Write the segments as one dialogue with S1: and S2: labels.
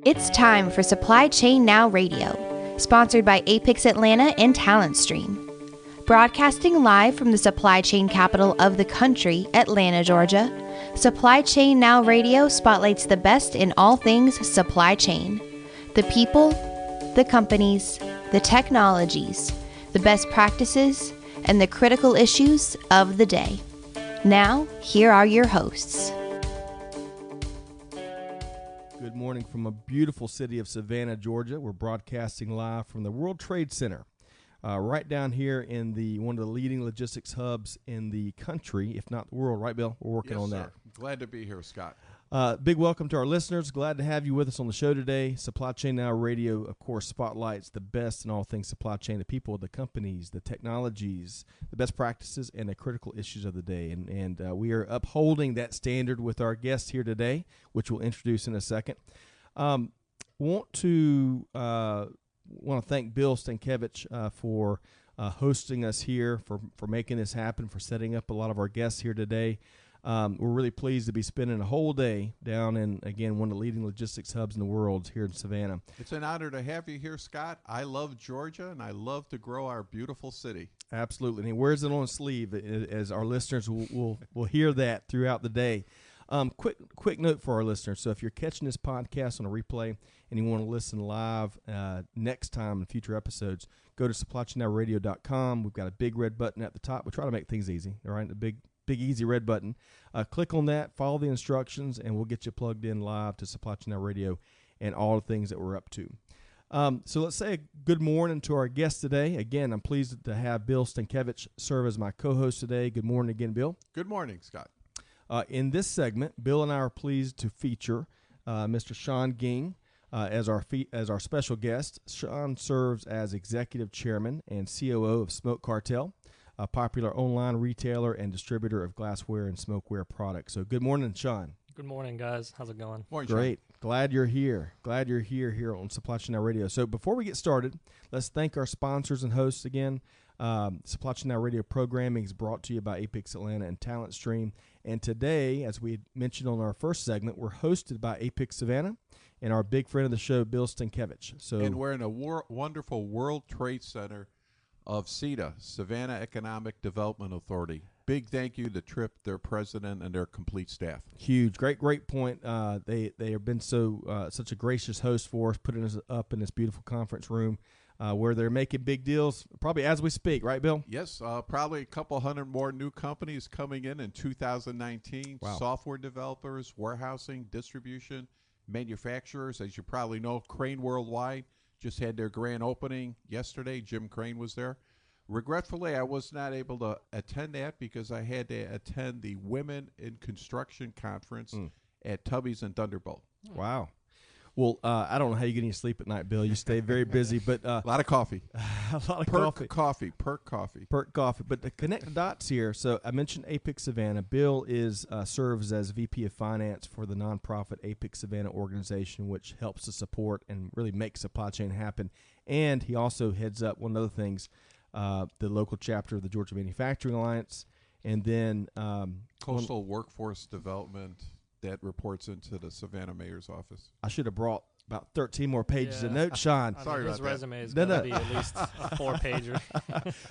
S1: It's time for Supply Chain Now Radio, sponsored by Apex Atlanta and Talent Stream. Broadcasting live from the supply chain capital of the country, Atlanta, Georgia, Supply Chain Now Radio spotlights the best in all things supply chain. The people, the companies, the technologies, the best practices, and the critical issues of the day. Now, here are your hosts.
S2: Good morning from a beautiful city of Savannah, Georgia. We're broadcasting live from the World Trade Center, right down here in one of the leading logistics hubs in the country, if not the world. Right, Bill? We're working on that.
S3: Glad to be here, Scott.
S2: Big welcome to our listeners. Glad to have you with us on the show today. Supply Chain Now Radio, of course, spotlights the best in all things supply chain, the people, the companies, the technologies, the best practices, and the critical issues of the day. And we are upholding that standard with our guest here today, which we'll introduce in a second. Want to thank Bill Stankiewicz for hosting us here, for making this happen, for setting up a lot of our guests here today. We're really pleased to be spending a whole day down in, again, one of the leading logistics hubs in the world here in Savannah.
S3: It's an honor to have you here, Scott. I love Georgia, and I love to grow our beautiful city.
S2: Absolutely. And he wears it on his sleeve, as our listeners will hear that throughout the day. Quick note for our listeners. So if you're catching this podcast on a replay and you want to listen live next time in future episodes, go to supplychainnowradio.com. We've got a big red button at the top. We try to make things easy, all right? A big easy red button. Click on that, follow the instructions, and we'll get you plugged in live to Supply Chain Now Radio and all the things that we're up to. So let's say a good morning to our guest today. Again, I'm pleased to have Bill Stankiewicz serve as my co-host today. Good morning again, Bill.
S3: Good morning, Scott.
S2: In this segment, Bill and I are pleased to feature Mr. Sean Geng as our special guest. Sean serves as Executive Chairman and COO of Smoke Cartel, a popular online retailer and distributor of glassware and smokeware products. So good morning, Sean.
S4: Good morning, guys. How's it going?
S3: Morning,
S2: Great. Sean. Glad you're here on Supply Chain Now Radio. So before we get started, let's thank our sponsors and hosts again. Supply Chain Now Radio programming is brought to you by Apex Atlanta and Talent Stream. And today, as we mentioned on our first segment, we're hosted by Apex Savannah and our big friend of the show, Bill Stankiewicz.
S3: And we're in a wonderful World Trade Center of SEDA, Savannah Economic Development Authority. Big thank you to Tripp, their president, and their complete staff.
S2: Huge. Great point. They have been such a gracious host for us, putting us up in this beautiful conference room where they're making big deals, probably as we speak. Right, Bill?
S3: Yes, probably a couple hundred more new companies coming in 2019.
S2: Wow.
S3: Software developers, warehousing, distribution, manufacturers. As you probably know, Crane Worldwide just had their grand opening yesterday. Jim Crane was there. Regretfully, I was not able to attend that because I had to attend the Women in Construction Conference at Tubby's and Thunderbolt.
S2: Wow. Well, I don't know how you get any sleep at night, Bill. You stay very busy, but
S3: a lot of coffee.
S2: Perk coffee. But to connect the dots here, so I mentioned Apex Savannah. Bill serves as VP of Finance for the nonprofit Apex Savannah organization, which helps to support and really make supply chain happen. And he also heads up, one of the other things, the local chapter of the Georgia Manufacturing Alliance, and then
S3: Coastal Workforce Development. That reports into the Savannah mayor's office.
S2: I should have brought about 13 more pages of notes, Sean.
S4: Sorry about that. His resume is going to be at least a 4-pager.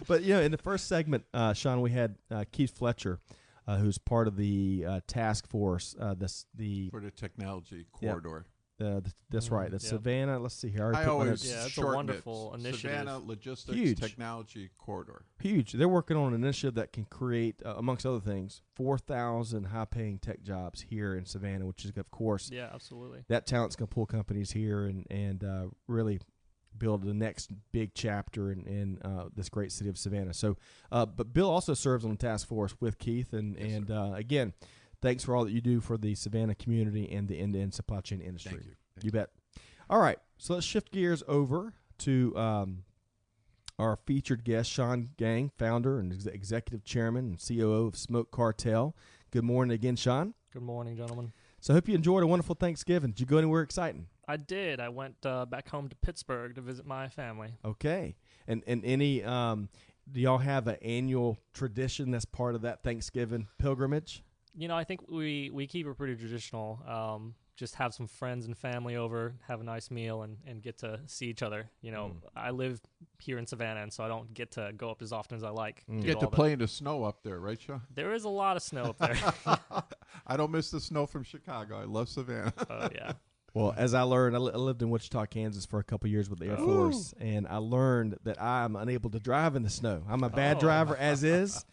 S2: But, in the first segment, Sean, we had Keith Fletcher, who's part of the task force.
S3: For the technology corridor.
S2: That's right. The Savannah, let's see here.
S3: I always
S4: it's a wonderful initiative.
S3: Savannah Logistics Technology Corridor.
S2: Huge. They're working on an initiative that can create, amongst other things, 4,000 high-paying tech jobs here in Savannah, which is, of course,
S4: absolutely.
S2: That talent's going to pull companies here and really build the next big chapter in this great city of Savannah. So, but Bill also serves on the task force with Keith, and again, thanks for all that you do for the Savannah community and the end-to-end supply chain industry.
S3: Thank you.
S2: You bet. All right, so let's shift gears over to our featured guest, Sean Geng, founder and executive chairman and COO of Smoke Cartel. Good morning again, Sean.
S4: Good morning, gentlemen.
S2: So I hope you enjoyed a wonderful Thanksgiving. Did you go anywhere exciting?
S4: I did. I went back home to Pittsburgh to visit my family.
S2: Okay. And any do y'all have an annual tradition that's part of that Thanksgiving pilgrimage?
S4: I think we keep it pretty traditional. Just have some friends and family over, have a nice meal, and get to see each other. I live here in Savannah, and so I don't get to go up as often as I like.
S3: You get to play in the snow up there, right, Sean?
S4: There is a lot of snow up there.
S3: I don't miss the snow from Chicago. I love Savannah.
S4: Oh, yeah.
S2: Well, as I learned, I lived in Wichita, Kansas for a couple years with the Air Force, and I learned that I'm unable to drive in the snow. I'm a bad driver as is.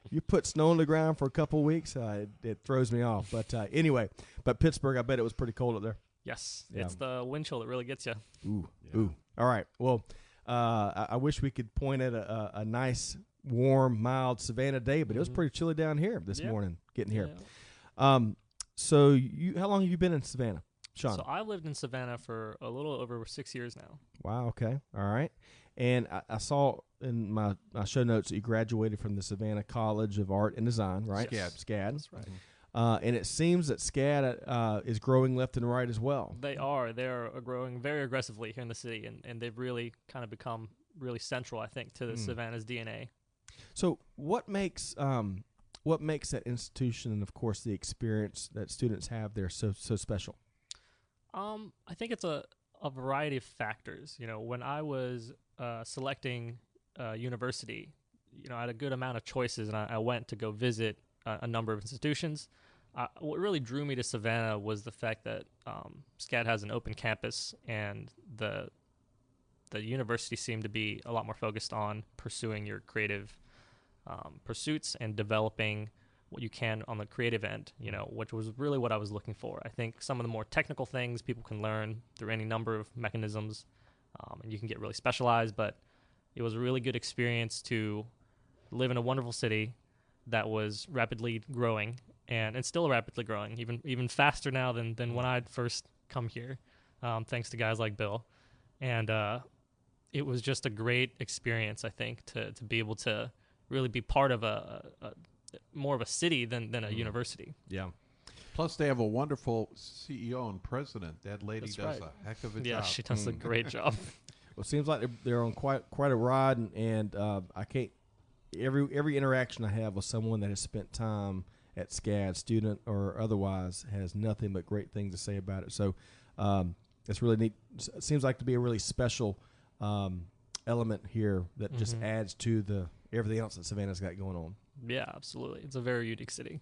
S2: You put snow on the ground for a couple of weeks, it throws me off. But anyway, Pittsburgh, I bet it was pretty cold up there.
S4: Yes, it's the wind chill that really gets you.
S2: Ooh. All right. Well, I wish we could point at a nice, warm, mild Savannah day, but it was pretty chilly down here this morning getting here.
S4: Yeah.
S2: So how long have you been in Savannah, Sean?
S4: So I've lived in Savannah for a little over 6 years now.
S2: Wow. Okay. All right. And I saw in my show notes that you graduated from the Savannah College of Art and Design, right?
S4: Yes.
S2: SCAD.
S4: That's right.
S2: And it seems that SCAD is growing left and right as well.
S4: They are. They're growing very aggressively here in the city, and they've really kind of become really central, I think, to the Savannah's DNA.
S2: So what makes that institution and, of course, the experience that students have there so special?
S4: I think it's a variety of factors. When I was selecting university, I had a good amount of choices, and I went to go visit a number of institutions. What really drew me to Savannah was the fact that SCAD has an open campus, and the university seemed to be a lot more focused on pursuing your creative pursuits and developing what you can on the creative end, which was really what I was looking for. I think some of the more technical things people can learn through any number of mechanisms, and you can get really specialized, but it was a really good experience to live in a wonderful city that was rapidly growing, and it's still rapidly growing, even faster now than when I'd first come here, thanks to guys like Bill. And it was just a great experience, I think, to be able to really be part of a more of a city than a university.
S2: Yeah.
S3: Plus, they have a wonderful CEO and president. That lady
S4: That's
S3: does
S4: right.
S3: a heck of a job.
S4: Yeah, she does a great job.
S2: Well, it seems like they're on quite a ride, and I can't. Every interaction I have with someone that has spent time at SCAD, student or otherwise, has nothing but great things to say about it. So it's really neat. It seems like to be a really special element here that just adds to everything else that Savannah's got going on.
S4: Yeah, absolutely. It's a very unique city.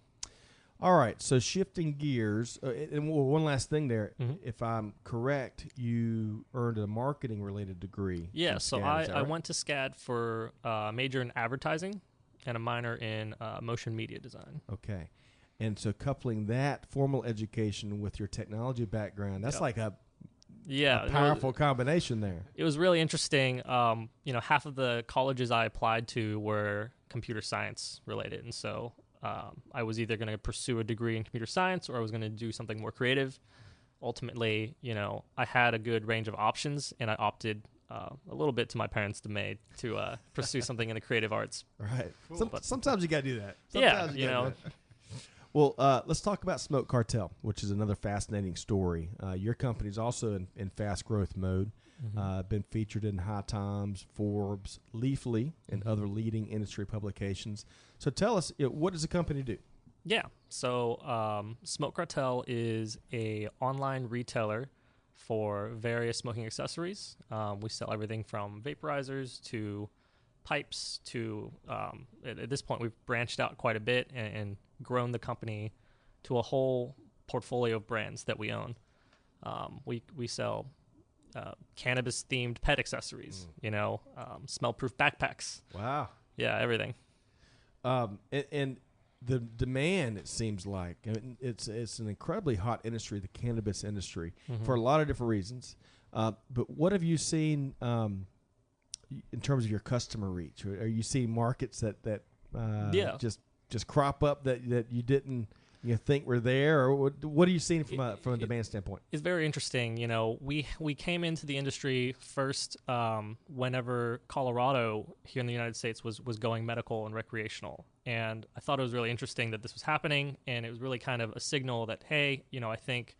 S2: All right, so shifting gears, and one last thing there. If I'm correct, you earned a marketing-related degree.
S4: Yeah, so
S2: SCAD,
S4: I went to SCAD for a major in advertising and a minor in motion media design.
S2: Okay, and so coupling that formal education with your technology background, that's like a powerful combination there.
S4: It was really interesting. Half of the colleges I applied to were computer science related, and so I was either going to pursue a degree in computer science or I was going to do something more creative. Ultimately, I had a good range of options, and I opted a little bit to my parents' domain to pursue something in the creative arts.
S2: Right. Sometimes you got to do that.
S4: Sometimes,
S2: Well, let's talk about Smoke Cartel, which is another fascinating story. Your company's also in fast growth mode. Been featured in High Times, Forbes, Leafly, and other leading industry publications. So tell us, what does the company do?
S4: Yeah. So Smoke Cartel is a online retailer for various smoking accessories. We sell everything from vaporizers to pipes to, at this point, we've branched out quite a bit and grown the company to a whole portfolio of brands that we own. We sell cannabis-themed pet accessories, smell-proof backpacks.
S2: Wow.
S4: Yeah, everything.
S2: And the demand, it seems like, it's an incredibly hot industry, the cannabis industry, for a lot of different reasons. But what have you seen in terms of your customer reach? Are you seeing markets that just crop up that you didn't think were there, or what are you seeing from a demand standpoint?
S4: It's very interesting. We came into the industry first whenever Colorado here in the United States was going medical and recreational, and I thought it was really interesting that this was happening, and it was really kind of a signal that, hey, I think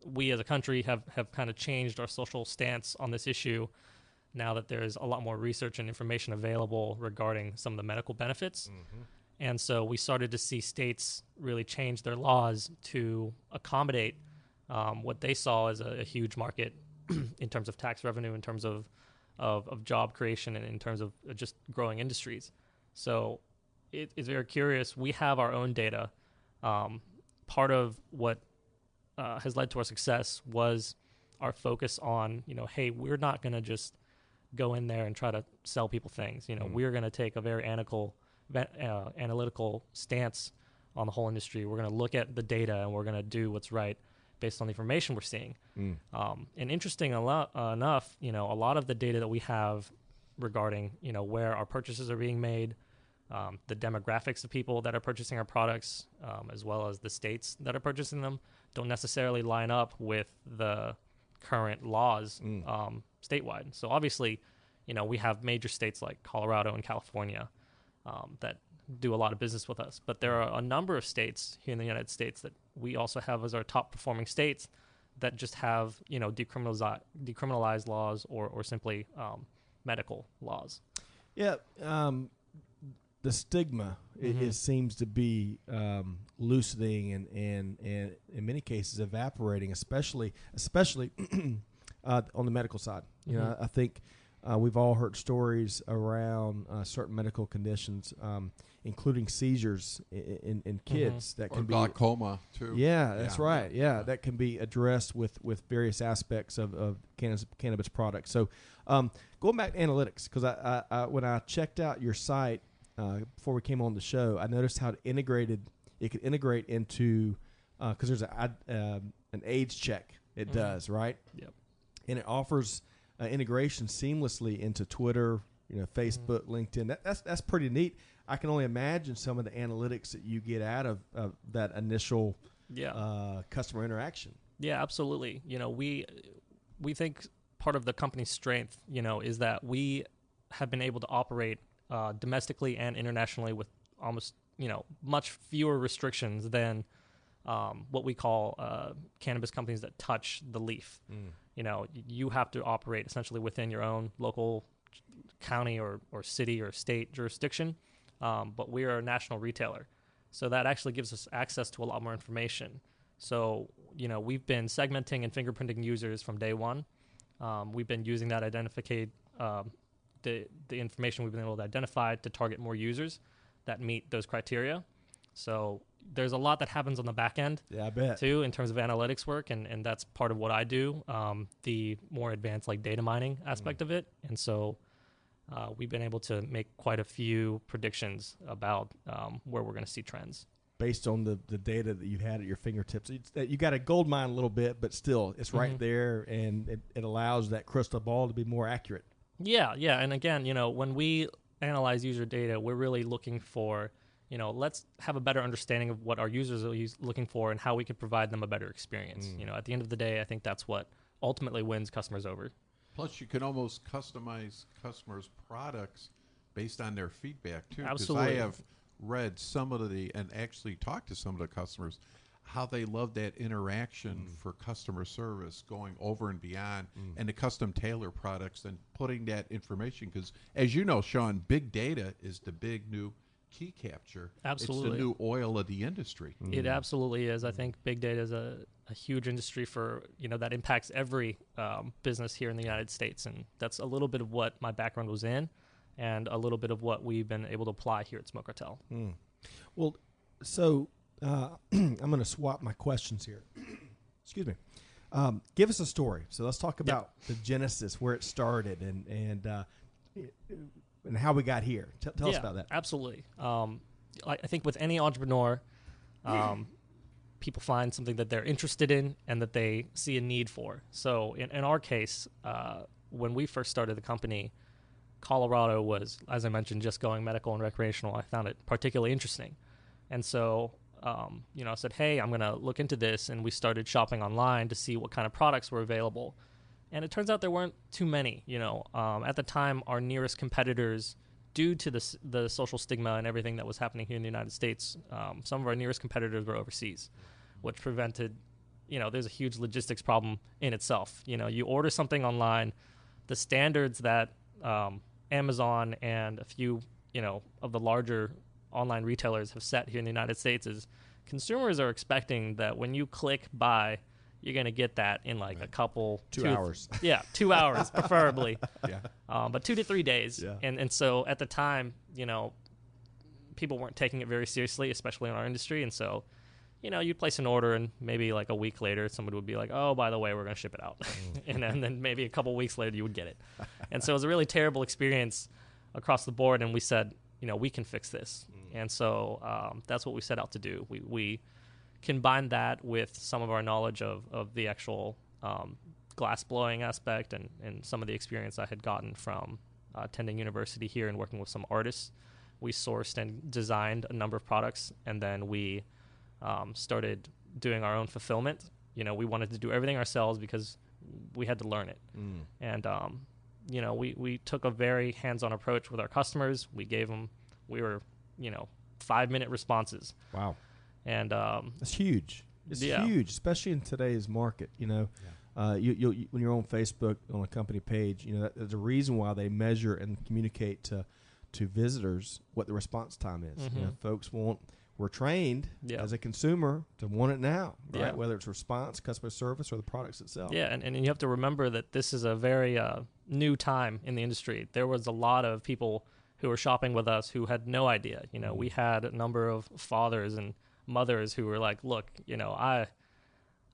S4: we as a country have kind of changed our social stance on this issue now that there's a lot more research and information available regarding some of the medical benefits. And so we started to see states really change their laws to accommodate what they saw as a huge market in terms of tax revenue, in terms of job creation, and in terms of just growing industries. So it's very curious. We have our own data. Part of what has led to our success was our focus on, hey, we're not going to just go in there and try to sell people things. We're going to take a very analytical stance on the whole industry. We're going to look at the data, and we're going to do what's right based on the information we're seeing. And interesting enough, a lot of the data that we have regarding, where our purchases are being made, the demographics of people that are purchasing our products, as well as the states that are purchasing them, don't necessarily line up with the current laws statewide. So obviously, we have major states like Colorado and California that do a lot of business with us. But there are a number of states here in the United States that we also have as our top performing states that just have, decriminalized laws or simply medical laws.
S2: Yeah. The stigma seems to be loosening and in many cases evaporating, especially on the medical side. I think we've all heard stories around certain medical conditions, including seizures in kids that can be
S3: glaucoma too.
S2: Yeah, that's right. Yeah, that can be addressed with various aspects of cannabis products. So going back to analytics, because I when I checked out your site before we came on the show, I noticed how it could integrate into because there's an age check. It does, right?
S4: Yep.
S2: And it offers integration seamlessly into Twitter, Facebook, LinkedIn. That's pretty neat. I can only imagine some of the analytics that you get out of that initial customer interaction.
S4: Yeah, absolutely. We think part of the company's strength, is that we have been able to operate domestically and internationally with almost, much fewer restrictions than what we call cannabis companies that touch the leaf. You have to operate essentially within your own local county or city or state jurisdiction, but we are a national retailer. So that actually gives us access to a lot more information. So, we've been segmenting and fingerprinting users from day one. We've been using that the information we've been able to identify to target more users that meet those criteria. So there's a lot that happens on the back end,
S2: I bet,
S4: too, in terms of analytics work, and that's part of what I do, the more advanced data mining aspect of it. And so we've been able to make quite a few predictions about where we're going to see trends.
S2: Based on the data that you had at your fingertips. You got a gold mine a little bit, but still, it's right there, and it allows that crystal ball to be more accurate.
S4: Yeah. And again, when we analyze user data, we're really looking for, let's have a better understanding of what our users are looking for and how we can provide them a better experience. At the end of the day, I think that's what ultimately wins customers over.
S3: Plus, you can almost customize customers' products based on their feedback, too.
S4: Absolutely.
S3: Because I have read and actually talked to some of the customers, how they love that interaction for customer service, going over and beyond, and the custom tailor products and putting that information. Because, as you know, Sean, big data is the big new key capture.
S4: Absolutely.
S3: It's the new oil of the industry.
S4: It absolutely is. I think big data is a huge industry for, that impacts every business here in the United States. And that's a little bit of what my background was in and a little bit of what we've been able to apply here at Smoke Cartel.
S2: Well, so I'm going to swap my questions here. Excuse me. Give us a story. So let's talk about the genesis, where it started, and how we got here. Tell us about that.
S4: Absolutely. I think with any entrepreneur, people find something that they're interested in and that they see a need for. So in our case, when we first started the company, Colorado was, as I mentioned, just going medical and recreational. I found it particularly interesting. And so, I said, hey, I'm going to look into this. And we started shopping online to see what kind of products were available. And it turns out there weren't too many. At the time, our nearest competitors, due to the social stigma and everything that was happening here in the United States, some of our nearest competitors were overseas, which prevented, there's a huge logistics problem in itself. You order something online, the standards that Amazon and a few, of the larger online retailers have set here in the United States is consumers are expecting that when you click buy, you're going to get that in like a couple
S2: 2 hours.
S4: Yeah, 2 hours preferably.
S3: Yeah.
S4: But 2 to 3 days.
S2: Yeah.
S4: And so at the time, people weren't taking it very seriously, especially in our industry. And so, you'd place an order and maybe like a week later, somebody would be like, oh, by the way, we're going to ship it out. And then maybe a couple weeks later, you would get it. And so it was a really terrible experience across the board. And we said, we can fix this. And so that's what we set out to do. We combined that with some of our knowledge of the actual glass blowing aspect and some of the experience I had gotten from attending university here and working with some artists. We sourced and designed a number of products, and then we started doing our own fulfillment. We wanted to do everything ourselves because we had to learn it. And, we took a very hands-on approach with our customers. We were 5-minute responses.
S2: Wow.
S4: And
S2: that's huge. It's huge, especially in today's market. You when you're on Facebook on a company page, there's a reason why they measure and communicate to visitors what the response time is. Folks we're trained as a consumer to want it now, right? Whether it's response, customer service, or the products itself.
S4: Yeah, and you have to remember that this is a very new time in the industry. There was a lot of people who were shopping with us who had no idea. We had a number of fathers and mothers who were like, look, I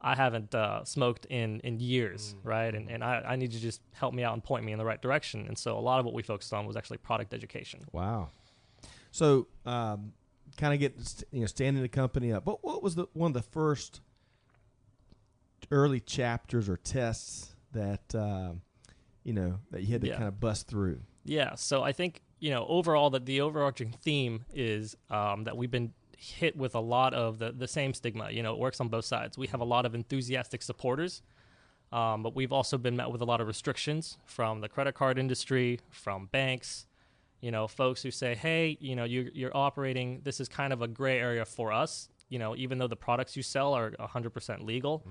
S4: haven't smoked in years, right? And I need you to just help me out and point me in the right direction. And so a lot of what we focused on was actually product education.
S2: Wow. So kind of get, standing the company up. But what was one of the first early chapters or tests that, that you had to kind of bust through? Yeah.
S4: So I think, overall that the overarching theme is that we've been hit with a lot of the same stigma. It works on both sides. We have a lot of enthusiastic supporters, but we've also been met with a lot of restrictions from the credit card industry, from banks, folks who say, hey, you're operating, this is kind of a gray area for us, even though the products you sell are 100% legal.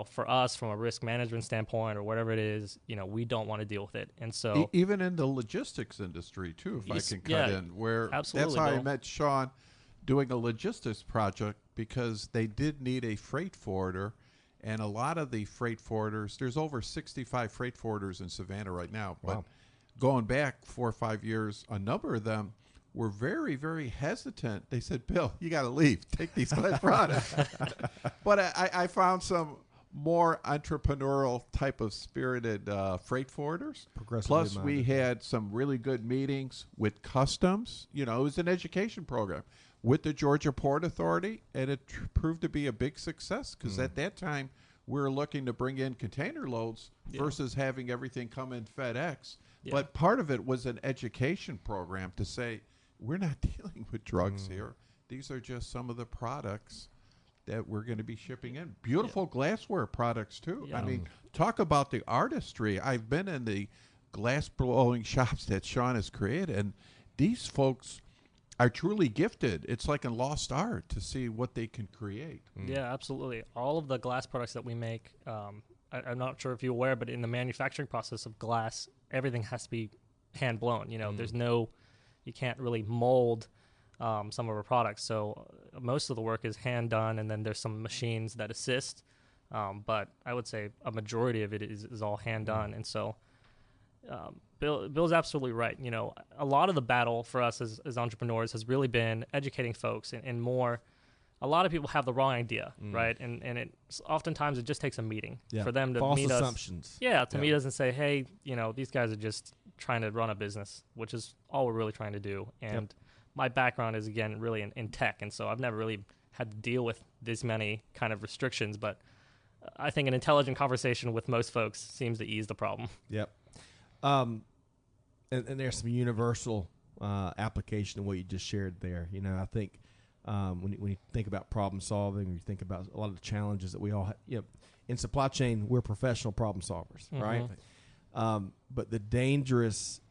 S4: For us, from a risk management standpoint or whatever it is, we don't want to deal with it. And so
S3: even in the logistics industry too, if I can cut in, where
S4: absolutely,
S3: that's how I met Sean doing a logistics project, because they did need a freight forwarder. And a lot of the freight forwarders, there's over 65 freight forwarders in Savannah right now. But
S2: wow.
S3: Going back 4 or 5 years, a number of them were very, very hesitant. They said, Bill, you got to leave. Take these glass products. But I found some more entrepreneurial type of spirited freight forwarders. Plus, we had some really good meetings with customs. It was an education program with the Georgia Port Authority, and it proved to be a big success because at that time, we were looking to bring in container loads versus having everything come in FedEx. Yeah. But part of it was an education program to say, we're not dealing with drugs here. These are just some of the products that we're going to be shipping in. Beautiful glassware products, too. Yeah. I mean, talk about the artistry. I've been in the glass blowing shops that Sean has created, and these folks are truly gifted. It's like a lost art to see what they can create.
S4: Yeah, absolutely. All of the glass products that we make, I'm not sure if you're aware, but in the manufacturing process of glass, everything has to be hand blown. There's you can't really mold some of our products. So most of the work is hand done, and then there's some machines that assist. But I would say a majority of it is all hand done. And so Bill's absolutely right. A lot of the battle for us as entrepreneurs has really been educating folks and more. A lot of people have the wrong idea, right? And oftentimes it just takes a meeting for them to meet us. False assumptions. Yeah, to meet us and say, hey, these guys are just trying to run a business, which is all we're really trying to do. And my background is, again, really in tech, and so I've never really had to deal with this many kind of restrictions. But I think an intelligent conversation with most folks seems to ease the problem.
S2: Yep. And there's some universal application in what you just shared there. I think when you think about problem solving, or you think about a lot of the challenges that we all have, in supply chain, we're professional problem solvers, right? But the dangerous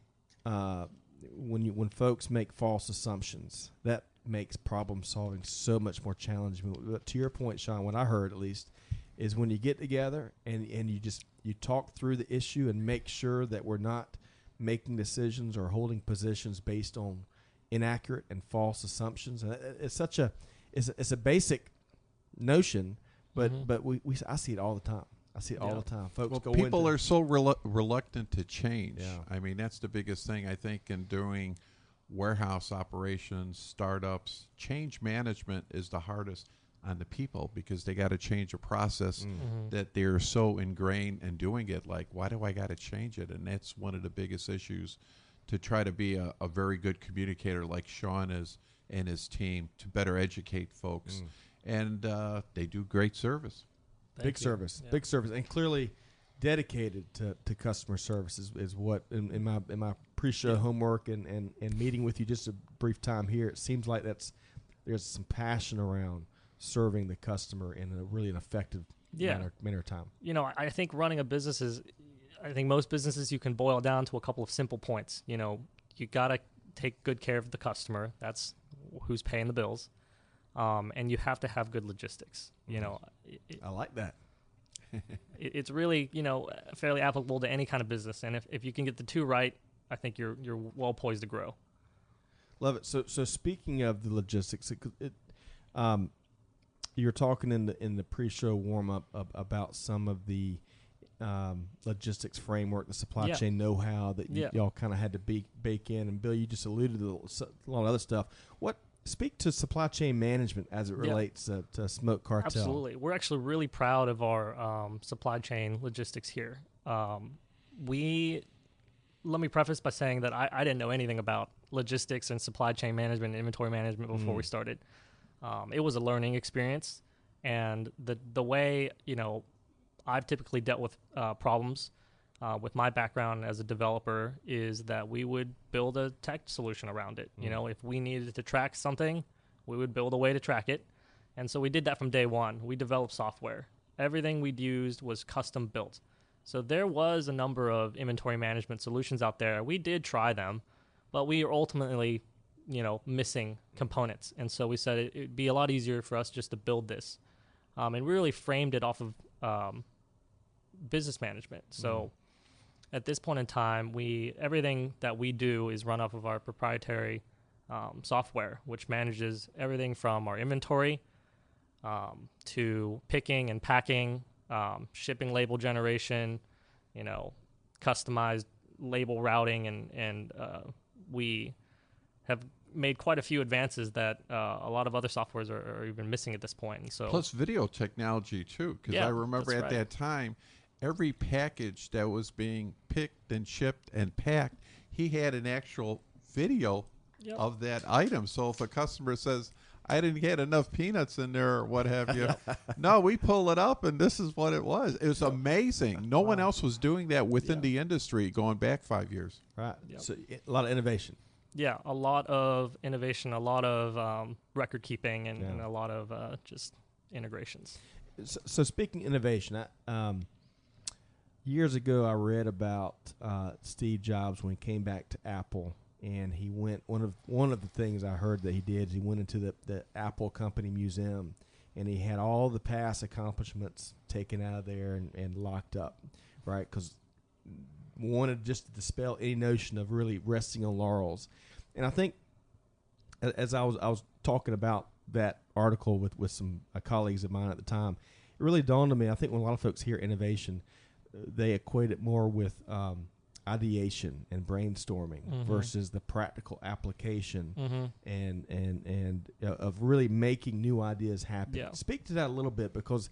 S2: when folks make false assumptions, that makes problem solving so much more challenging. But to your point, Sean, what I heard at least is when you get together and you talk through the issue and make sure that we're not making decisions or holding positions based on inaccurate and false assumptions. And it's a basic notion, but I see it all the time. I see it all the time. Folks go
S3: people are so reluctant to change.
S2: Yeah.
S3: I mean, that's the biggest thing, I think, in doing warehouse operations, startups. Change management is the hardest on the people because they got to change a process that they're so ingrained in doing it. Like, why do I got to change it? And that's one of the biggest issues, to try to be a very good communicator like Sean is and his team, to better educate folks. And they do great service.
S2: Big service, and clearly dedicated to customer service is what in my pre-show homework and meeting with you just a brief time here. It seems like there's some passion around serving the customer in a really an effective manner of time.
S4: You know, I think running a business I think most businesses you can boil down to a couple of simple points. You know, you gotta take good care of the customer. That's who's paying the bills. And you have to have good logistics. You know,
S2: I like that.
S4: It's really, you know, fairly applicable to any kind of business. And if you can get the two right, I think you're well poised to grow.
S2: Love it. So speaking of the logistics, you're talking in the pre-show warm up about some of the logistics framework, the supply chain know-how that y'all kind of had to bake in. And Bill, you just alluded to a lot of other stuff. Speak to supply chain management as it relates to Smoke Cartel.
S4: Absolutely. We're actually really proud of our supply chain logistics here. Let me preface by saying that I didn't know anything about logistics and supply chain management and inventory management before we started. It was a learning experience. And the way, you know, I've typically dealt with problems with my background as a developer is that we would build a tech solution around it. You know, if we needed to track something, we would build a way to track it. And so we did that from day one. We developed software. Everything we'd used was custom built. So there was a number of inventory management solutions out there. We did try them, but we are ultimately, you know, missing components. And so we said it'd be a lot easier for us just to build this. And we really framed it off of business management. So at this point in time, everything that we do is run off of our proprietary software, which manages everything from our inventory to picking and packing, shipping label generation, you know, customized label routing, and we have made quite a few advances that a lot of other softwares are even missing at this point. And so,
S3: plus video technology too, because I remember at that time, every package that was being picked and shipped and packed, he had an actual video of that item. So if a customer says, I didn't get enough peanuts in there or what have you, no, we pull it up and this is what it was. It was amazing. No one else was doing that within the industry going back 5 years.
S2: Right. So a lot of innovation.
S4: Yeah, a lot of innovation, a lot of record keeping, and a lot of just integrations.
S2: So speaking innovation, years ago, I read about Steve Jobs when he came back to Apple, and he went. One of the things I heard that he did is he went into the Apple Company Museum, and he had all the past accomplishments taken out of there and locked up, right? Because wanted just to dispel any notion of really resting on laurels. And I think as I was talking about that article with some colleagues of mine at the time, it really dawned on me. I think when a lot of folks hear innovation, they equate it more with ideation and brainstorming versus the practical application and of really making new ideas happen.
S4: Yeah.
S2: Speak to that a little bit, because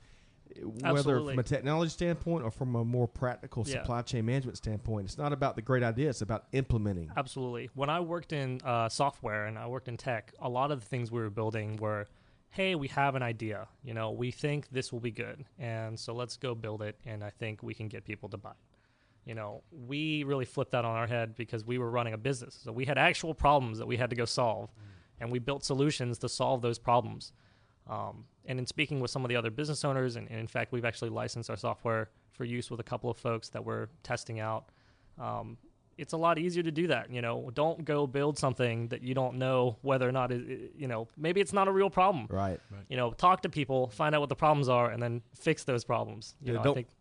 S2: whether
S4: Absolutely.
S2: from a technology standpoint or from a more practical supply chain management standpoint, it's not about the great idea, it's about implementing.
S4: Absolutely. When I worked in software and I worked in tech, a lot of the things we were building were, hey, we have an idea. You know, we think this will be good, and so let's go build it, and I think we can get people to buy it. You know, we really flipped that on our head because we were running a business. So we had actual problems that we had to go solve, and we built solutions to solve those problems. And in speaking with some of the other business owners, and in fact, we've actually licensed our software for use with a couple of folks that we're testing out. It's a lot easier to do that. You know, don't go build something that you don't know whether or not, maybe it's not a real problem.
S2: Right.
S4: You know, talk to people, find out what the problems are, and then fix those problems.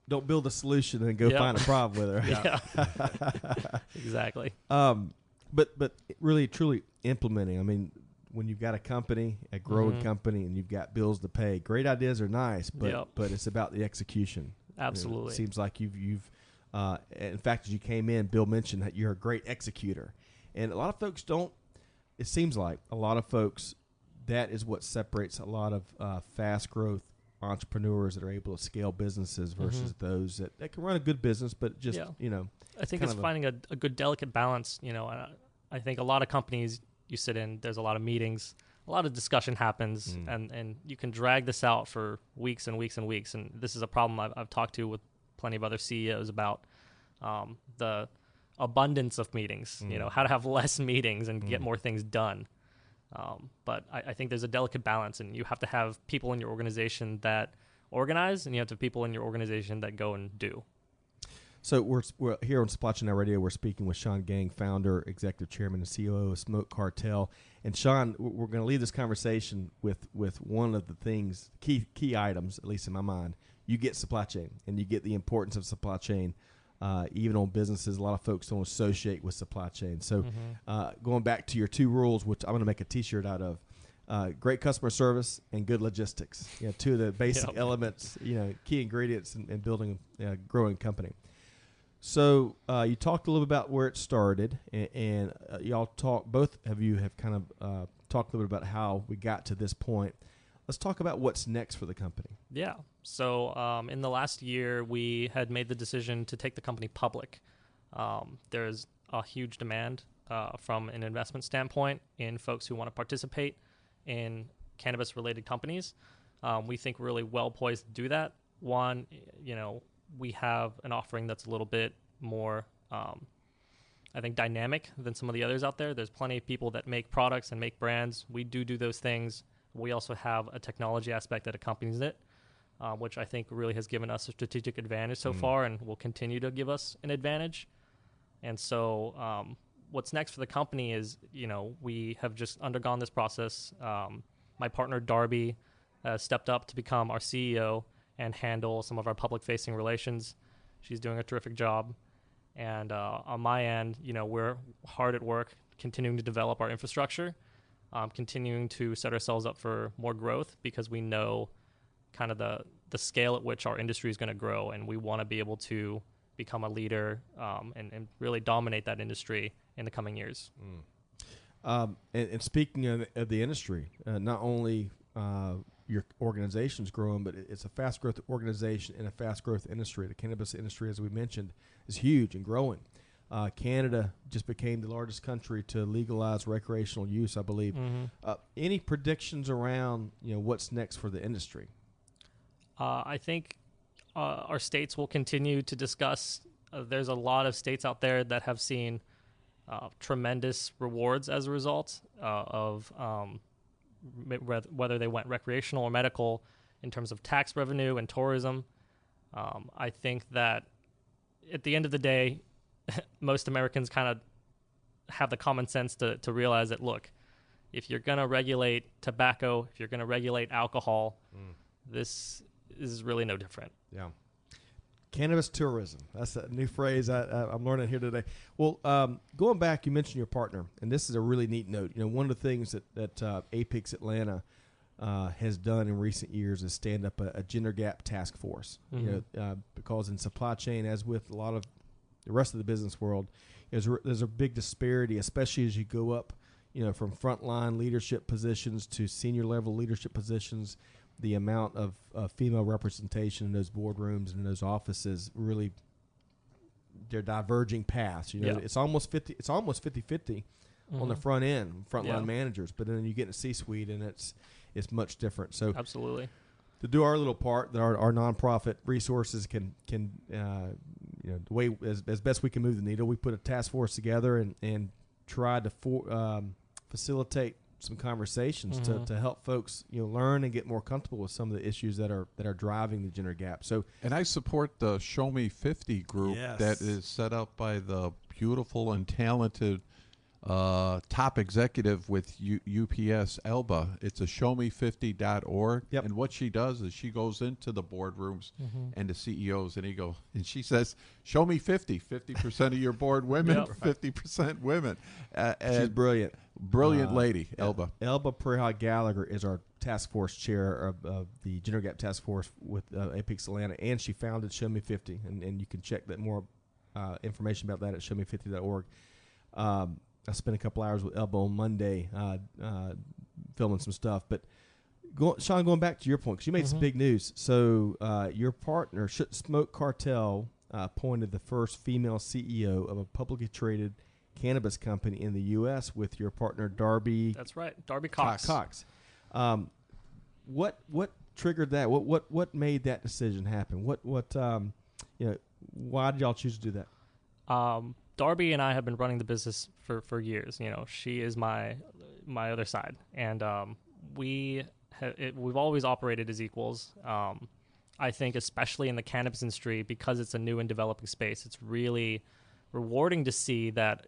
S2: Don't build a solution and go find a problem with it. Right?
S4: Yeah. Exactly.
S2: but really truly implementing. I mean, when you've got a company, a growing company, and you've got bills to pay, great ideas are nice, but it's about the execution.
S4: Absolutely.
S2: It seems like you've in fact, as you came in, Bill mentioned that you're a great executor, and a lot of folks don't. It seems like a lot of folks, that is what separates a lot of fast growth entrepreneurs that are able to scale businesses versus those that can run a good business, but just
S4: I think it's finding a good delicate balance. I think a lot of companies you sit in, there's a lot of meetings, a lot of discussion happens, and you can drag this out for weeks and weeks and weeks. And this is a problem I've talked to with plenty of other CEOs about the abundance of meetings, how to have less meetings and get more things done. But I think there's a delicate balance, and you have to have people in your organization that organize, and you have to have people in your organization that go and do.
S2: So we're here on Supply Chain Now Radio. We're speaking with Sean Geng, founder, executive chairman, and COO of Smoke Cartel. And Sean, we're going to leave this conversation with one of the things, key items, at least in my mind. You get supply chain, and you get the importance of supply chain. Even on businesses, a lot of folks don't associate with supply chain. So going back to your 2 rules, which I'm going to make a T-shirt out of, great customer service and good logistics. 2 of the basic elements, key ingredients in building a growing company. So you talked a little bit about where it started, and y'all both of you have kind of talked a little bit about how we got to this point. Let's talk about what's next for the company.
S4: Yeah. So in the last year, we had made the decision to take the company public. There's a huge demand from an investment standpoint in folks who want to participate in cannabis-related companies. We think we're really well poised to do that. One, we have an offering that's a little bit more, I think, dynamic than some of the others out there. There's plenty of people that make products and make brands. We do those things. We also have a technology aspect that accompanies it, which I think really has given us a strategic advantage so far and will continue to give us an advantage. And so what's next for the company is, we have just undergone this process. My partner, Darby, stepped up to become our CEO and handle some of our public-facing relations. She's doing a terrific job. And on my end, we're hard at work continuing to develop our infrastructure, continuing to set ourselves up for more growth, because we know kind of the scale at which our industry is going to grow, and we want to be able to become a leader and really dominate that industry in the coming years.
S2: And speaking of the industry, not only your organization's growing, but it's a fast growth organization in a fast growth industry. The cannabis industry, as we mentioned, is huge and growing. Canada just became the largest country to legalize recreational use, I believe. Any predictions around what's next for the industry?
S4: I think our states will continue to discuss. There's a lot of states out there that have seen tremendous rewards as a result of whether they went recreational or medical in terms of tax revenue and tourism. I think that at the end of the day, most Americans kind of have the common sense to realize that, look, if you're going to regulate tobacco, if you're going to regulate alcohol, this is really no different.
S2: Yeah. Cannabis tourism. That's a new phrase I'm learning here today. Well, going back, you mentioned your partner, and this is a really neat note. One of the things that Apex Atlanta has done in recent years is stand up a gender gap task force. Because in supply chain, as with a lot of the rest of the business world, there's a big disparity, especially as you go up, from frontline leadership positions to senior level leadership positions. The amount of female representation in those boardrooms and in those offices, really, they're diverging paths. It's almost 50-50 on the front end, frontline managers, but then you get in a C-suite and it's much different. So
S4: absolutely,
S2: to do our little part, that our nonprofit resources can the way as best we can move the needle, we put a task force together and try to facilitate some conversations to help folks learn and get more comfortable with some of the issues that are driving the gender gap. So,
S3: and I support the Show Me 50 group
S2: Yes.
S3: that is set up by the beautiful and talented top executive with UPS, Elba. It's a showme50.org.
S2: Yep.
S3: And what she does is she goes into the boardrooms and the CEOs, and she says, show me 50% of your board women,
S4: Yep.
S3: 50% women.
S2: She's brilliant.
S3: Brilliant lady, Elba.
S2: Elba Preha Gallagher is our task force chair of the Gender Gap Task Force with Apex Atlanta, and she founded Show Me 50, and you can check that more information about that at showme50.org. I spent a couple hours with Elba on Monday filming some stuff. But, Sean, going back to your point, because you made some big news. So your partner, Smoke Cartel, appointed the first female CEO of a publicly traded cannabis company in the U.S. with your partner, Darby.
S4: That's right, Darby Cox.
S2: What triggered that? What made that decision happen? Why did y'all choose to do that?
S4: Darby and I have been running the business for years. She is my other side, and we've always operated as equals. I think especially in the cannabis industry, because it's a new and developing space, it's really rewarding to see that,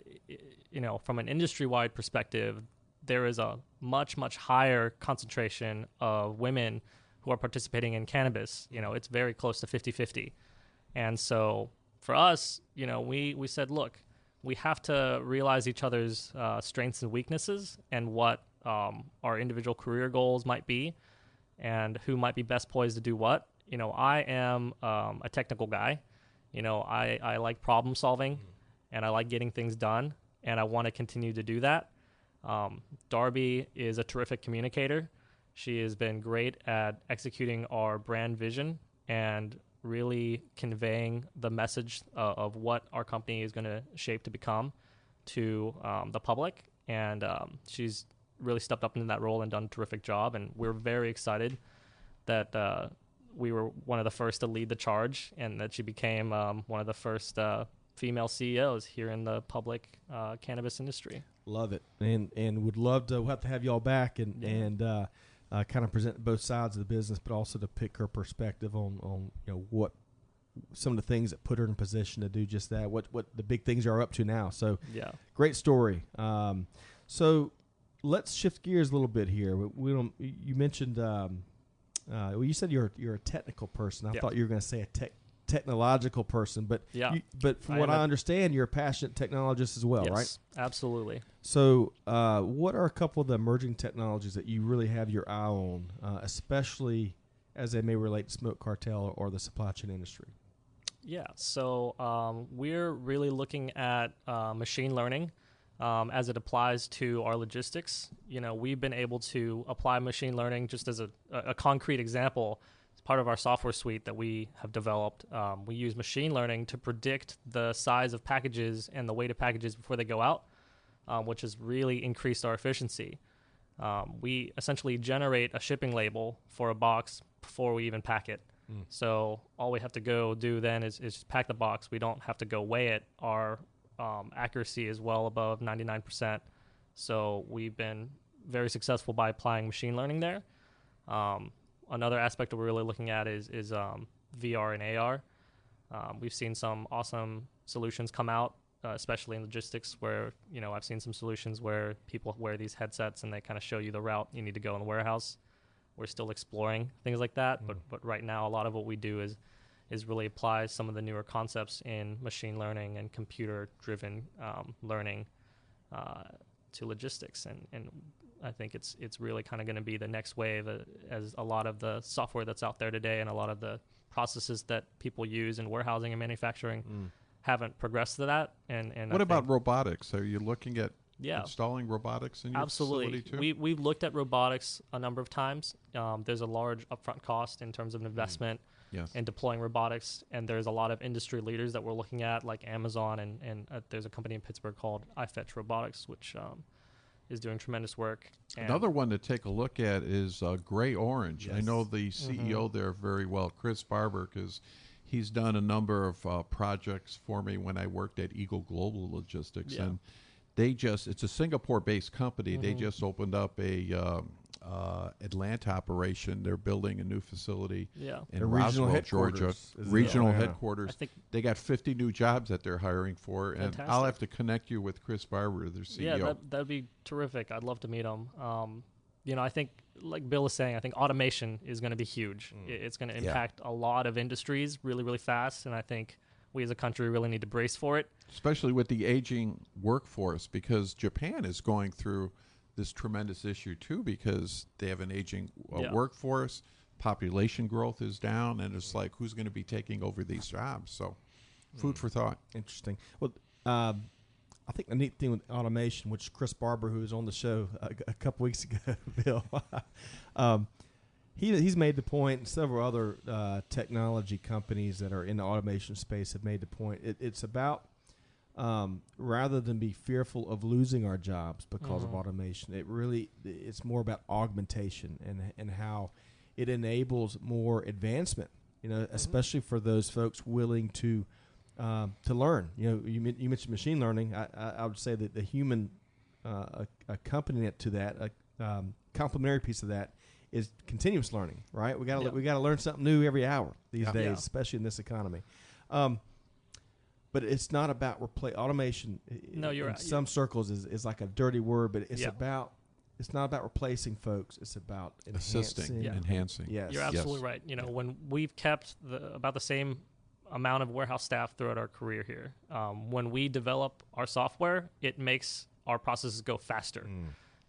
S4: from an industry-wide perspective, there is a much, much higher concentration of women who are participating in cannabis. It's very close to 50-50. And so for us, we said, look, we have to realize each other's strengths and weaknesses and what our individual career goals might be and who might be best poised to do what. I am a technical guy. I like problem solving and I like getting things done, and I want to continue to do that. Darby is a terrific communicator. She has been great at executing our brand vision and really conveying the message of what our company is going to shape to become to the public. And she's really stepped up into that role and done a terrific job. And we're very excited that we were one of the first to lead the charge and that she became one of the first female CEOs here in the public cannabis industry. Love it.
S2: And would love to, we'll have to have y'all back and kind of present both sides of the business, but also to pick her perspective on what some of the things that put her in position to do just that, what the big things are up to now. So great story. So let's shift gears a little bit here. You mentioned, you said you're a technical person. I thought you were going to say a technological person, but but from what I understand, you're a passionate technologist as well, right?
S4: Absolutely.
S2: So what are a couple of the emerging technologies that you really have your eye on, especially as they may relate to Smoke Cartel or the supply chain industry?
S4: So we're really looking at machine learning as it applies to our logistics. We've been able to apply machine learning just as a concrete example. Part of our software suite that we have developed, we use machine learning to predict the size of packages and the weight of packages before they go out, which has really increased our efficiency. We essentially generate a shipping label for a box before we even pack it. So all we have to go do then is just pack the box. We don't have to go weigh it. Our accuracy is well above 99%. So we've been very successful by applying machine learning there. Another aspect that we're really looking at is VR and AR. We've seen some awesome solutions come out, especially in logistics, where I've seen some solutions where people wear these headsets and they kind of show you the route you need to go in the warehouse. We're still exploring things like that, but right now a lot of what we do is really apply some of the newer concepts in machine learning and computer-driven learning to logistics, and I think it's really kind of going to be the next wave, as a lot of the software that's out there today and a lot of the processes that people use in warehousing and manufacturing haven't progressed to that. And
S3: what about robotics? Are you looking at installing robotics in your facility too?
S4: We've looked at robotics a number of times. There's a large upfront cost in terms of investment in deploying robotics, and there's a lot of industry leaders that we're looking at, like Amazon, and there's a company in Pittsburgh called iFetch Robotics, which is doing tremendous work.
S3: Another one to take a look at is Gray Orange. I know the CEO there very well, Chris Barber, because he's done a number of projects for me when I worked at Eagle Global Logistics. And it's a Singapore-based company. They just opened up a Atlanta operation. They're building a new facility in
S2: The regional
S3: Roswell, Georgia.
S2: headquarters is in
S3: Regional
S2: Atlanta.
S3: headquarters.
S4: I think
S3: They got 50 new jobs that they're hiring for, and
S4: Fantastic.
S3: I'll have to connect you with Chris Barber, their CEO.
S4: Yeah, that'd be terrific. I'd love to meet him. I think, like Bill is saying, I think automation is going to be huge. It's going to impact a lot of industries really, really fast, and I think we as a country really need to brace for it.
S3: Especially with the aging workforce, because Japan is going through this tremendous issue too, because they have an aging workforce, population growth is down, and it's like, who's going to be taking over these jobs? So food for thought.
S2: Interesting. Well, I think the neat thing with automation, which Chris Barber, who was on the show a couple weeks ago, Bill, he's made the point, and several other technology companies that are in the automation space have made the point. It's about rather than be fearful of losing our jobs because of automation, it's more about augmentation and how it enables more advancement. Especially for those folks willing to learn. You mentioned machine learning. I would say that the human accompaniment to that, a complementary piece of that, is continuous learning. Right? We got to learn something new every hour these days, especially in this economy. But it's not about automation.
S4: No, you're right.
S2: Some circles is like a dirty word, but it's not about replacing folks. It's about
S3: assisting, enhancing.
S2: Yes,
S4: you're absolutely right. When we've kept about the same amount of warehouse staff throughout our career here, when we develop our software, it makes our processes go faster.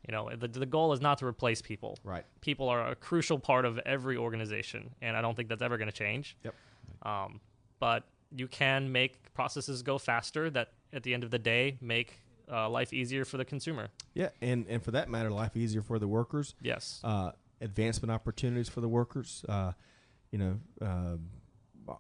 S4: The goal is not to replace people.
S2: Right.
S4: People are a crucial part of every organization, and I don't think that's ever going to change.
S2: Yep.
S4: But you can make processes go faster that at the end of the day make life easier for the consumer. Yeah,
S2: and for that matter, life easier for the workers.
S4: Yes.
S2: Advancement opportunities for the workers.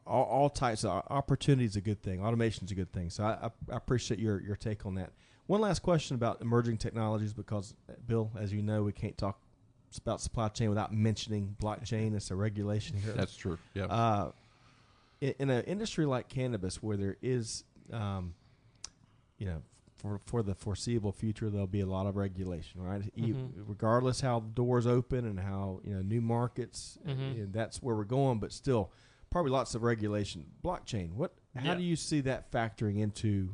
S2: All types of opportunity is a good thing. Automation is a good thing. So I appreciate your take on that. One last question about emerging technologies, because, Bill, as you know, we can't talk about supply chain without mentioning blockchain. It's a regulation here.
S3: That's true. Yeah.
S2: In an industry like cannabis, where there is, for the foreseeable future, there'll be a lot of regulation, right? Regardless how doors open and how new markets, that's where we're going. But still, probably lots of regulation. Blockchain. How do you see that factoring into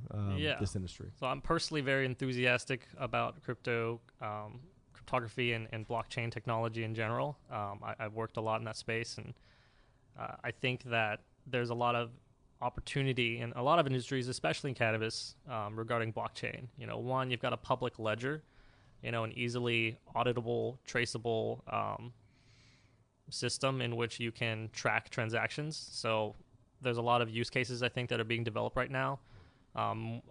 S2: this industry?
S4: So I'm personally very enthusiastic about cryptography and blockchain technology in general. I've worked a lot in that space, and I think that there's a lot of opportunity in a lot of industries, especially in cannabis, regarding blockchain. One, you've got a public ledger, an easily auditable, traceable system in which you can track transactions. So there's a lot of use cases, I think, that are being developed right now. I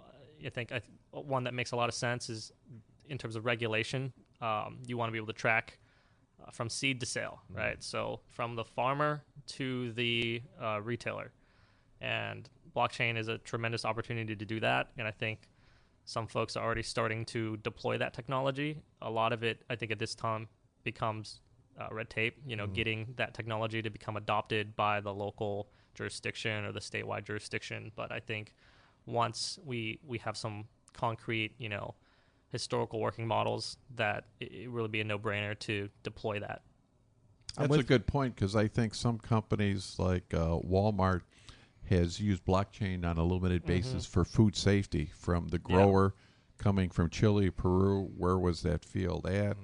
S4: think one that makes a lot of sense is in terms of regulation. You want to be able to track from seed to sale, right? So from the farmer to the retailer. And blockchain is a tremendous opportunity to do that. And I think some folks are already starting to deploy that technology. A lot of it, I think, at this time becomes red tape, getting that technology to become adopted by the local jurisdiction or the statewide jurisdiction. But I think once we have some concrete, historical working models, that it really be a no-brainer to deploy that.
S3: That's a good point, because I think some companies like Walmart has used blockchain on a limited basis for food safety, from the grower coming from Chile, Peru. Where was that field at?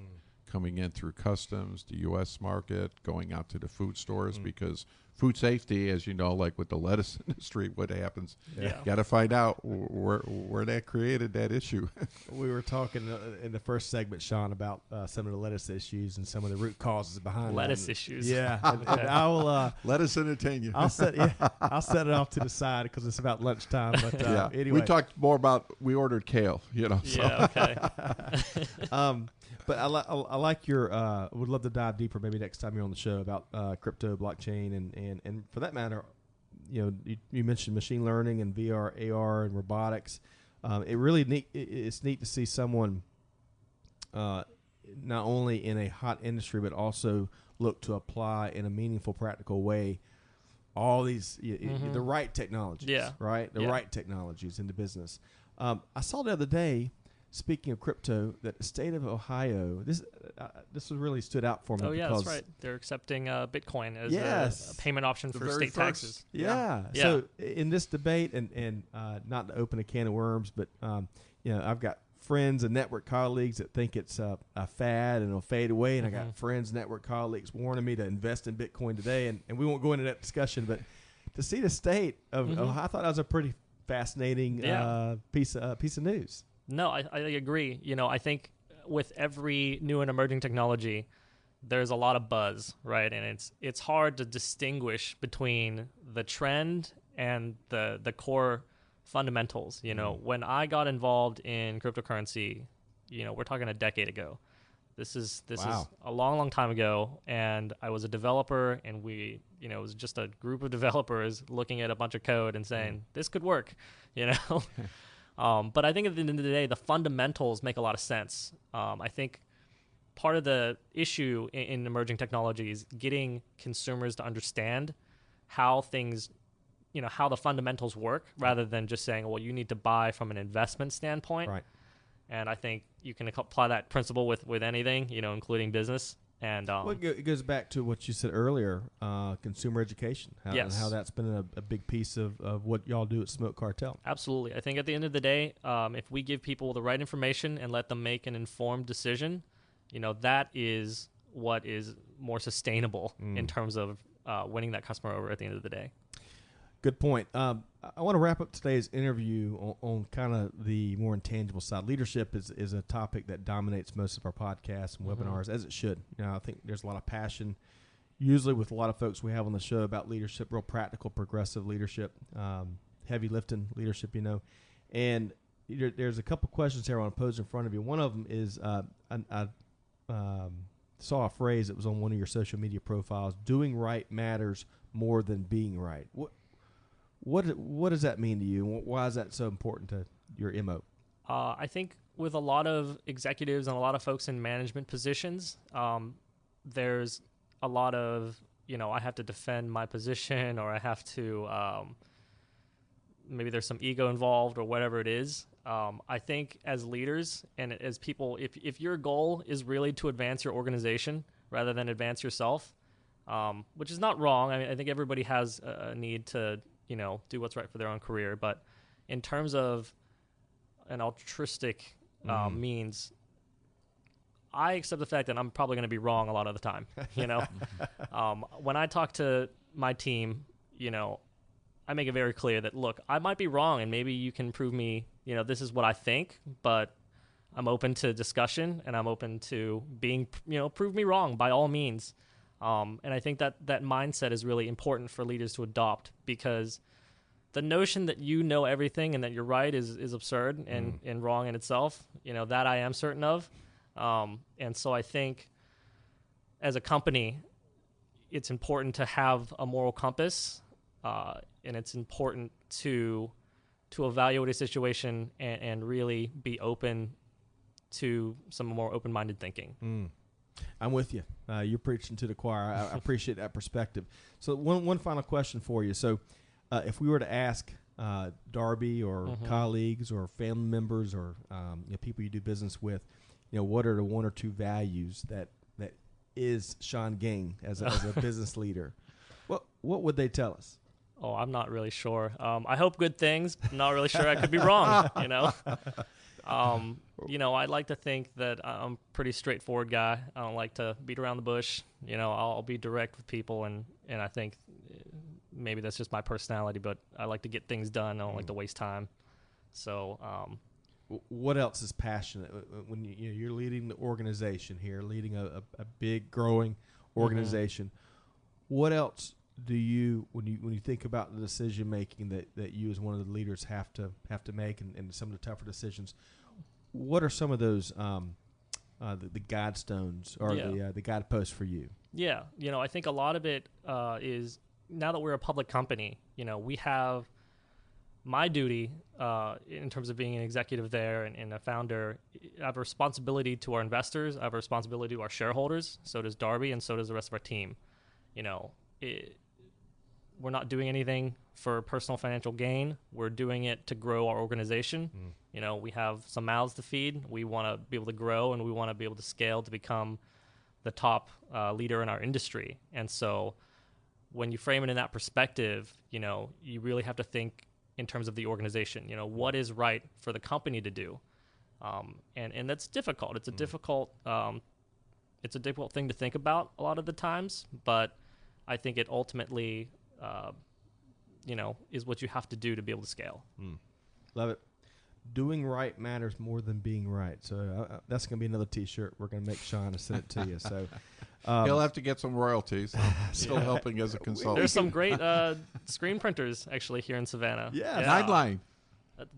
S3: Coming in through customs, the U.S. market, going out to the food stores, because food safety, as you know, like with the lettuce industry, what happens? Got to find out where that created that issue.
S2: We were talking in the first segment, Sean, about some of the lettuce issues and some of the root causes behind
S4: lettuce issues.
S2: Yeah, and I will
S3: let us entertain you.
S2: I'll set it off to the side because it's about lunchtime. But anyway,
S3: we talked more about we ordered kale. So.
S4: Yeah. Okay.
S2: But I like your. Would love to dive deeper maybe next time you're on the show about crypto, blockchain, and for that matter, you mentioned machine learning and VR, AR, and robotics. It's neat to see someone not only in a hot industry but also look to apply in a meaningful, practical way all these the right technologies.
S4: Yeah.
S2: Right. The right technologies into business. I saw the other day speaking of crypto, that the state of Ohio, this was really stood out for me.
S4: Oh, yeah,
S2: because
S4: that's right. They're accepting Bitcoin as
S2: Yes.
S4: a payment option
S3: The
S4: for
S3: very
S4: state
S3: first.
S4: taxes.
S2: Yeah.
S4: Yeah.
S2: So in this debate, and not to open a can of worms, but I've got friends and network colleagues that think it's a fad and it'll fade away, and I got friends, network colleagues warning me to invest in Bitcoin today, and we won't go into that discussion, but to see the state of Ohio, I thought that was a pretty fascinating piece of news.
S4: No, I agree. I think with every new and emerging technology, there's a lot of buzz, right? And it's hard to distinguish between the trend and the core fundamentals. When I got involved in cryptocurrency, we're talking a decade ago. This is a long time ago, and I was a developer, and it was just a group of developers looking at a bunch of code and saying this could work, But I think at the end of the day, the fundamentals make a lot of sense. I think part of the issue in emerging technology is getting consumers to understand how things, how the fundamentals work, rather than just saying, well, you need to buy from an investment standpoint.
S2: Right.
S4: And I think you can apply that principle with anything, including business. And
S2: it goes back to what you said earlier, consumer education, how that's been a big piece of what y'all do at Smoke Cartel.
S4: Absolutely. I think at the end of the day, if we give people the right information and let them make an informed decision, that is what is more sustainable in terms of winning that customer over at the end of the day.
S2: Good point. I want to wrap up today's interview on kind of the more intangible side. Leadership is a topic that dominates most of our podcasts and webinars, as it should. I think there's a lot of passion, usually with a lot of folks we have on the show, about leadership, real practical, progressive leadership, heavy lifting leadership, And there's a couple questions here I want to pose in front of you. One of them is I saw a phrase that was on one of your social media profiles: doing right matters more than being right. What does that mean to you? Why is that so important to your MO?
S4: I think with a lot of executives and a lot of folks in management positions, there's a lot of, I have to defend my position, or I have to, maybe there's some ego involved or whatever it is. I think as leaders and as people, if your goal is really to advance your organization rather than advance yourself, which is not wrong. I think everybody has a need to, do what's right for their own career. But in terms of an altruistic means, I accept the fact that I'm probably going to be wrong a lot of the time. When I talk to my team, I make it very clear that, look, I might be wrong, and maybe you can prove me, this is what I think, but I'm open to discussion, and I'm open to being, prove me wrong by all means. And I think that mindset is really important for leaders to adopt, because the notion that you know everything and that you're right is absurd and wrong in itself. That I am certain of. And so I think as a company, it's important to have a moral compass, and it's important to evaluate a situation and really be open to some more open-minded thinking.
S2: I'm with you. You're preaching to the choir. I appreciate that perspective. So one final question for you. So if we were to ask Darby or colleagues or family members or people you do business with, what are the one or two values that is Sean Geng as a business leader, what would they tell us?
S4: Oh, I'm not really sure. I hope good things. I'm not really sure. I could be wrong, I'd like to think that I'm a pretty straightforward guy. I don't like to beat around the bush. I'll be direct with people, and I think maybe that's just my personality, but I like to get things done. I don't like to waste time. So,
S2: what else is passionate when you're leading the organization here, leading a big growing organization? What else do you, when you think about the decision making that you as one of the leaders have to make, and some of the tougher decisions, what are some of those the guidestones or the guideposts for you?
S4: Yeah, I think a lot of it is, now that we're a public company, we have my duty in terms of being an executive there and a founder. I have a responsibility to our investors. I have a responsibility to our shareholders. So does Darby, and so does the rest of our team. We're not doing anything for personal financial gain. We're doing it to grow our organization. You know, we have some mouths to feed. We want to be able to grow, and we want to be able to scale to become the top leader in our industry. And so when you frame it in that perspective, you know, you really have to think in terms of the organization. You know, what is right for the company to do? And that's difficult. It's a difficult thing to think about a lot of the times, but I think it ultimately, you know, is what you have to do to be able to scale.
S2: Love it. Doing right matters more than being right. So that's going to be another T-shirt. We're going to make Sean to send it to you. So
S3: he'll have to get some royalties. I'm still helping as a consultant.
S4: There's some great screen printers actually here in Savannah.
S2: Yeah.
S3: 9-line.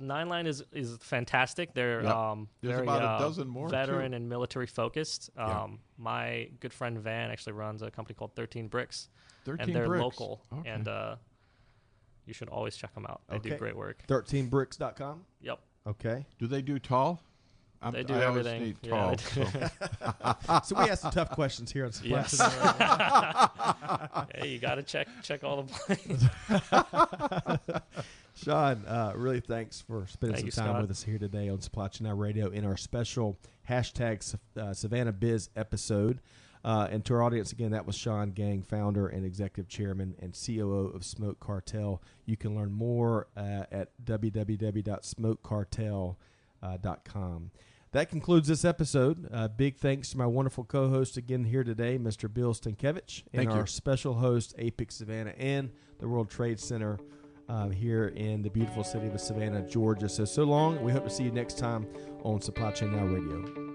S4: 9-line is fantastic. They're
S3: There's
S4: very
S3: about a dozen more
S4: veteran
S3: too.
S4: and military focused. My good friend Van actually runs a company called 13 Bricks,
S3: 13
S4: and they're
S3: bricks.
S4: local.
S3: Okay.
S4: And you should always check them out. They do great work.
S2: 13bricks.com.
S4: Yep.
S2: Okay.
S3: Do they do tall?
S4: They do
S3: I always
S4: everything.
S3: need
S4: Yeah,
S3: tall.
S2: So we have some tough questions here on Supply
S4: Yes.
S2: Chain.
S4: Hey, you got to check all the planes.
S2: Sean, really thanks for spending
S4: Thank
S2: some
S4: you,
S2: time
S4: Scott.
S2: with us here today on Supply Chain Now Radio in our special hashtag Savannah Biz episode. And to our audience, again, that was Sean Geng, founder and executive chairman and COO of Smoke Cartel. You can learn more at www.smokecartel.com. That concludes this episode. Big thanks to my wonderful co-host again here today, Mr. Bill Stankiewicz, and
S3: Thank you.
S2: our special host, Apex Savannah, and the World Trade Center here in the beautiful city of Savannah, Georgia. So long. We hope to see you next time on Supply Chain Now Radio.